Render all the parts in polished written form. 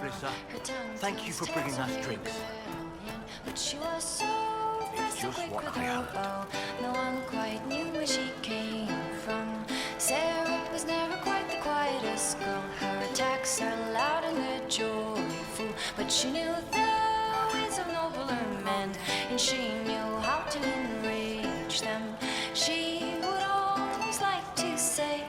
Melissa. Thank you for bringing us drinks. But she was so It's just what I hoped. No one quite knew where she came from. Sera was never quite the quietest girl. Her attacks are loud and they're joyful, but she knew the ways of nobler men, and she knew how to enrage them. She would always like to say,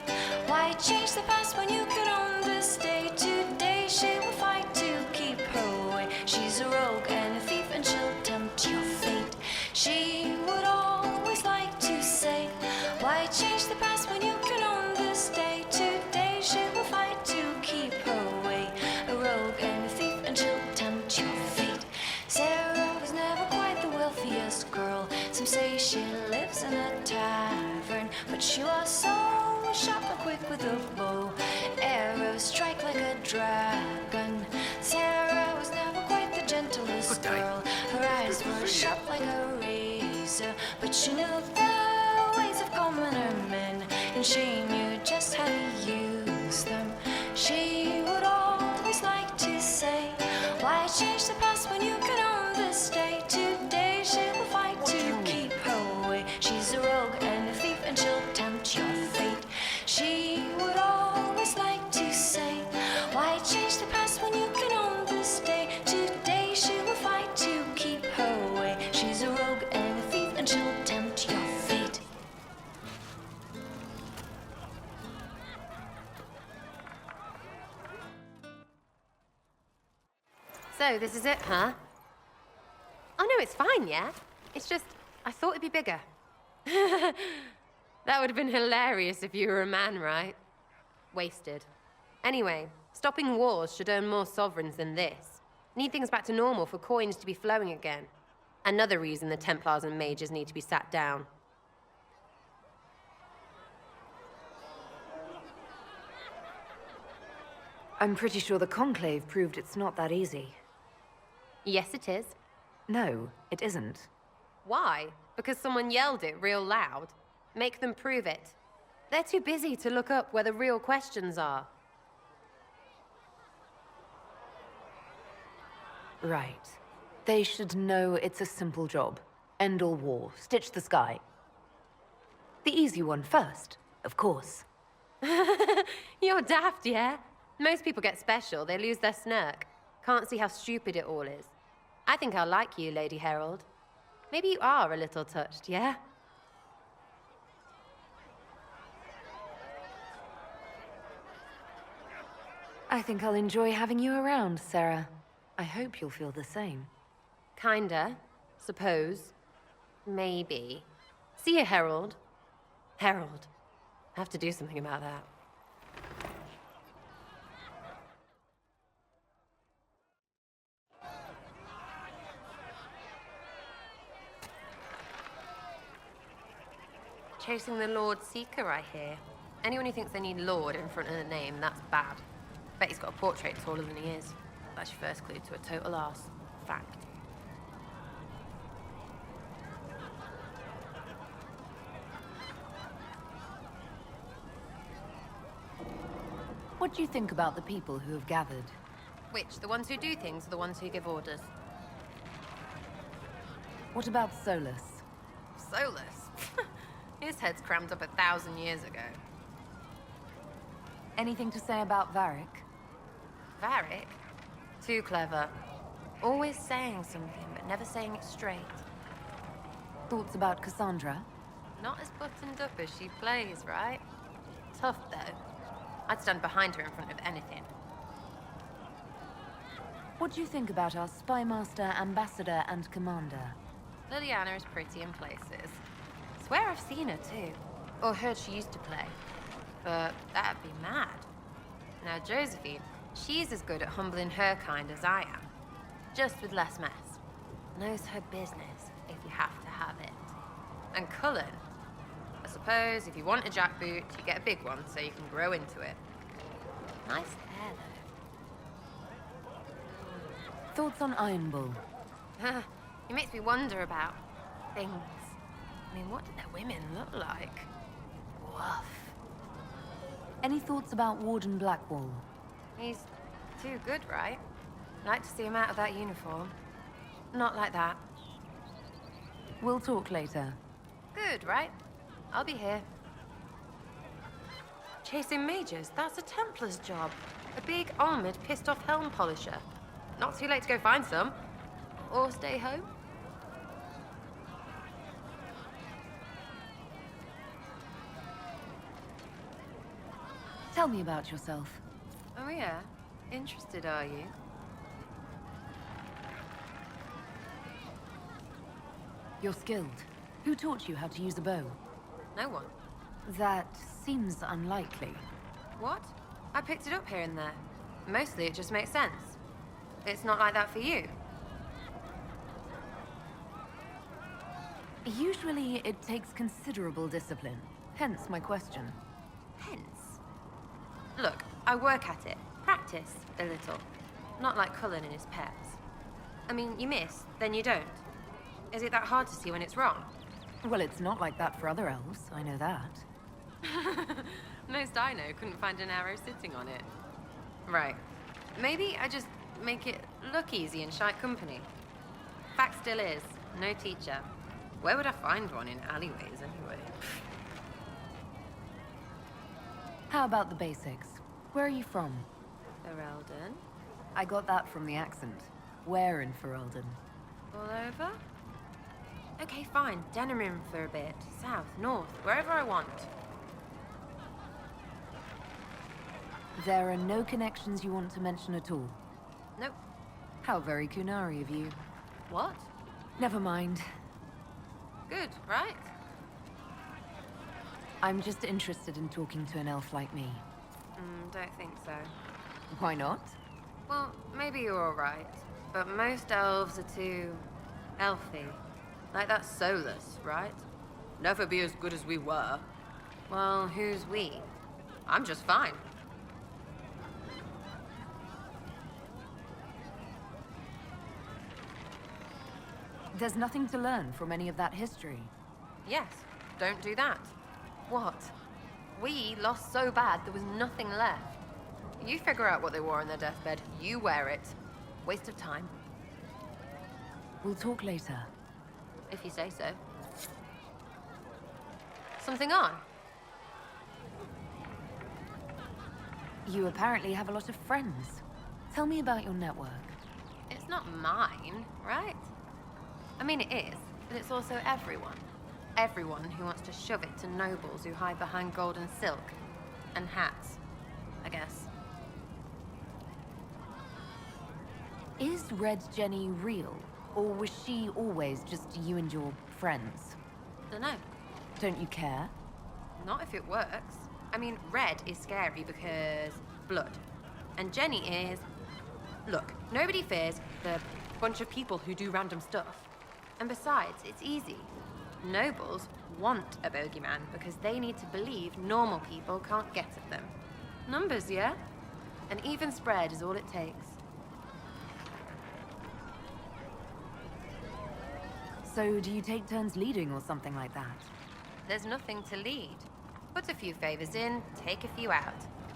why change the past when you could understay? Today she will fight to keep her way. She's a rogue and a thief, and she'll tempt your fate. She would always like to say, why change the past when you can understay? Today she will fight to keep her way. A rogue and a thief, and she'll tempt your fate. Sera was never quite the wealthiest girl. Some say she lives in a tavern, but she was so sharp and quick with a bow. Arrows strike like a dragon. Sera was never quite the gentlest girl. Her eyes were sharp like a razor, but she knew the ways of commoner men, and she knew just how to use them. She would always like to say, why change the past when you can understay? Today she will fight to keep her way. She's a rogue and a thief, and she'll tempt your fate. She would always like to say, why change the past when you can understay? Today she will fight to keep her way. She's a rogue and a thief, and she'll tempt your fate. So, this is it, huh? Oh, no, it's fine, yeah? It's just, I thought it'd be bigger. That would have been hilarious if you were a man, right? Wasted. Anyway, stopping wars should earn more sovereigns than this. Need things back to normal for coins to be flowing again. Another reason the Templars and mages need to be sat down. I'm pretty sure the Conclave proved it's not that easy. Yes, it is. No, it isn't. Why? Because someone yelled it real loud? Make them prove it. They're too busy to look up where the real questions are. Right. They should know it's a simple job. End all war, stitch the sky. The easy one first, of course. You're daft, yeah? Most people get special, they lose their snark. Can't see how stupid it all is. I think I'll like you, Lady Herald. Maybe you are a little touched, yeah? I think I'll enjoy having you around, Sera. I hope you'll feel the same. Kinda. Suppose. Maybe. See you, Herald. Herald. I have to do something about that. Chasing the Lord Seeker, I hear. Anyone who thinks they need Lord in front of the name, that's bad. Bet he's got a portrait taller than he is. That's your first clue to a total arse. Fact. What do you think about the people who have gathered? Which, the ones who do things or the ones who give orders? What about Solus? Solus? His head's crammed up 1,000 years ago. Anything to say about Varric? Varric? Too clever. Always saying something, but never saying it straight. Thoughts about Cassandra? Not as buttoned up as she plays, right? Tough, though. I'd stand behind her in front of anything. What do you think about our Spymaster, Ambassador, and Commander? Liliana is pretty in places. Swear I've seen her, too. Or heard she used to play. But that'd be mad. Now, Josephine, she's as good at humbling her kind as I am. Just with less mess. Knows her business, if you have to have it. And Cullen, I suppose if you want a jackboot, you get a big one so you can grow into it. Nice hair, though. Thoughts on Iron Bull? It makes me wonder about things. I mean, what do their women look like? Woof. Any thoughts about Warden Blackwall? He's too good, right? Like to see him out of that uniform. Not like that. We'll talk later. Good, right? I'll be here. Chasing mages, that's a Templar's job. A big, armored, pissed-off helm polisher. Not too late to go find some. Or stay home. Tell me about yourself. Oh yeah? Interested, are you? You're skilled. Who taught you how to use a bow? No one. That seems unlikely. What? I picked it up here and there. Mostly it just makes sense. It's not like that for you. Usually it takes considerable discipline. Hence my question. Hence. Look, I work at it. Practice a little. Not like Cullen and his pets. I mean, you miss, then you don't. Is it that hard to see when it's wrong? Well, it's not like that for other elves, I know that. Most I know couldn't find an arrow sitting on it. Right. Maybe I just make it look easy in shite company. Fact still is, no teacher. Where would I find one in alleyways anyway? How about the basics? Where are you from? Ferelden? I got that from the accent. Where in Ferelden? All over? Okay, fine. Denerim for a bit. South, north, wherever I want. There are no connections you want to mention at all. Nope. How very Kunari of you. What? Never mind. Good, right? I'm just interested in talking to an elf like me. Don't think so. Why not? Well, maybe you're alright. But most elves are too... elfy. Like that soulless, right? Never be as good as we were. Well, who's we? I'm just fine. There's nothing to learn from any of that history. Yes, don't do that. What? We lost so bad there was nothing left. You figure out what they wore on their deathbed. You wear it. Waste of time. We'll talk later. If you say so. Something on? You apparently have a lot of friends. Tell me about your network. It's not mine, right? I mean, it is, but it's also everyone. Everyone who wants to shove it to nobles who hide behind gold and silk. And hats, I guess. Is Red Jenny real? Or was she always just you and your friends? Dunno. Don't you care? Not if it works. I mean, Red is scary because blood. And Jenny is... Look, nobody fears the bunch of people who do random stuff. And besides, it's easy. Nobles want a bogeyman because they need to believe normal people can't get at them. Numbers, yeah? An even spread is all it takes. So do you take turns leading or something like that? There's nothing to lead. Put a few favors in, take a few out.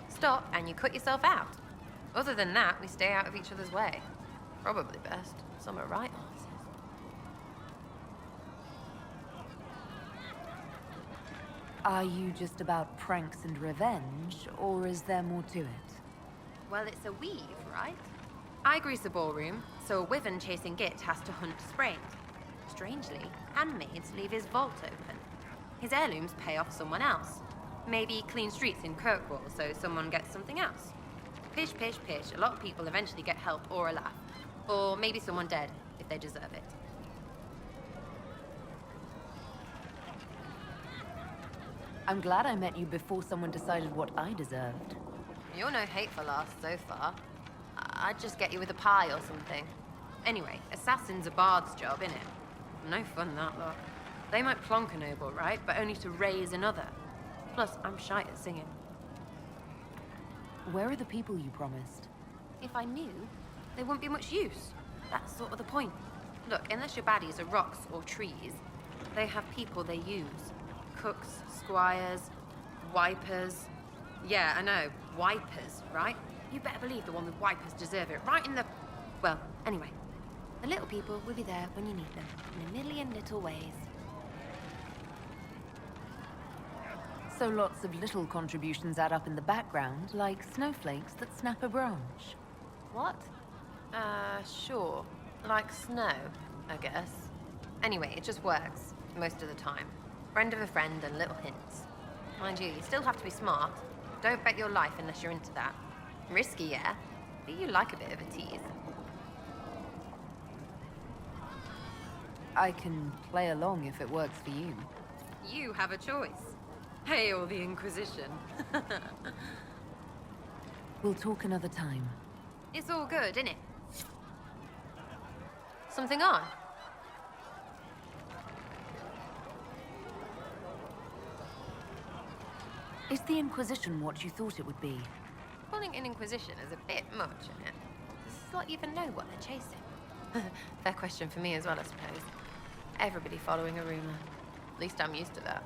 Stop and you cut yourself out. Other than that, we stay out of each other's way. Probably best. Some are right answers. Are you just about pranks and revenge, or is there more to it? Well, it's a weave, right? I grease a ballroom, so a wyvern chasing Git has to hunt sprained. Strangely, handmaids leave his vault open. His heirlooms pay off someone else. Maybe clean streets in Kirkwall, so someone gets something else. Pish, pish, pish. A lot of people eventually get help or a laugh. Or maybe someone dead, if they deserve it. I'm glad I met you before someone decided what I deserved. You're no hateful ass so far. I'd just get you with a pie or something. Anyway, assassin's a bard's job, innit? No fun, that lot. They might plonk a noble, right? But only to raise another. Plus, I'm shite at singing. Where are the people you promised? If I knew, they wouldn't be much use. That's sort of the point. Look, unless your baddies are rocks or trees, they have people they use. Cooks, squires, wipers. Yeah, I know, wipers, right? You better believe the one with wipers deserve it. Right in the Well, anyway, the little people will be there when you need them, in a million little ways. So lots of little contributions add up in the background, like snowflakes that snap a branch. What? Sure. Like snow, I guess. Anyway, it just works, most of the time. Friend of a friend and little hints. Mind you still have to be smart. Don't bet your life unless you're into that. Risky, yeah, but you like a bit of a tease. I can play along if it works for you. You have a choice. Hail the Inquisition. We'll talk another time. It's all good, innit? Something on? Is the Inquisition what you thought it would be? Calling an Inquisition is a bit much, isn't it? Does this lot even know what they're chasing? Fair question for me as well, I suppose. Everybody following a rumor. At least I'm used to that.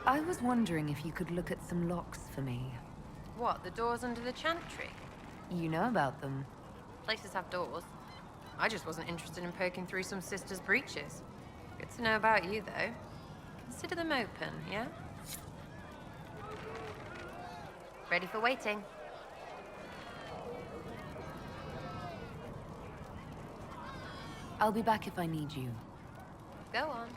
I was wondering if you could look at some locks for me. What, the doors under the chantry? You know about them. Places have doors. I just wasn't interested in poking through some sister's breeches. Good to know about you, though. Consider them open, yeah? Ready for waiting. I'll be back if I need you. Go on.